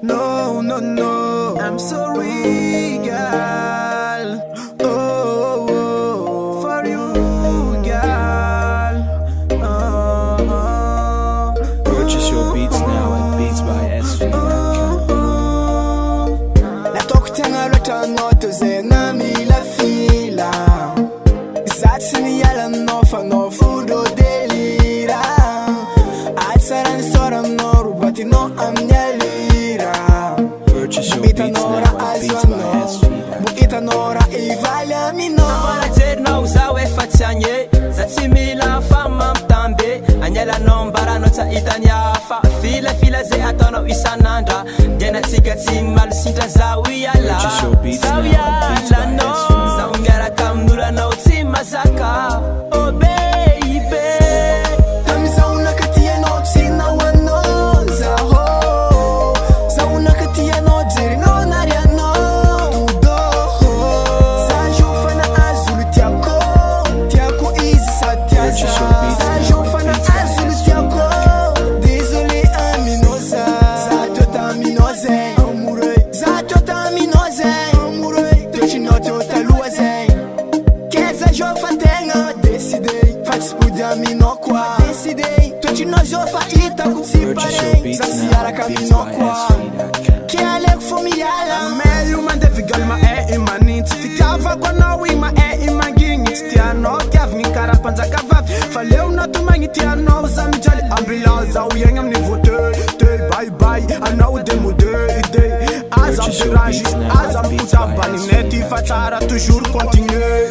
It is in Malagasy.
No, no, no, I'm sorry, girl. Oh, oh, oh, for you, girl. Purchase your beats now at beatsbysv.com. Natokutanga lota noto zena mila fila. Satsini yala nofa no fudo delira. Atsaran soram no rubati no amnyali. Purchase your beats now at beatsbysv.com. Bukita nora ivala mino. Wala terna usawe fatsanye. Zatsimila fama mtambe. Anyela nombara no ta itanya fa. Fila ze atono isanandra. Dena tsiga tsimal sinta zawiyala. Purchase your beats now at beatsbysv.com. Zawngara kamnura no tsimazaka. Oh baby. Tamizauna katia no tsina wano zaho. Zauna katia no dziri no nariano. Tudo Sajufana azulu tiako izi satiasa. Sajufana azulu tiako. Désolé aminosa. Zatota minoze amure. Zatota minoze amure. Tochinoto taluaze. Keza jofa tenga decidei. Faz pudia minokwa decidei. Tochinojo fa ita Purchase your kutsiparei. beats now Zasiara at kaminokwa. beatsbysv.com. Que alego familiala. Meio mande vigalma imanite. Ficava com a noima imanguinha. Tiano gav mi cara panza cava. Faleu na tumangi tiano usami jali umbrella za uyengam ni vote. Bye bye. I know the mudei idei. Azam Purchase your tirage, beats now at azam puta beatsbysv.com. baninete. Fatara toujours continuer.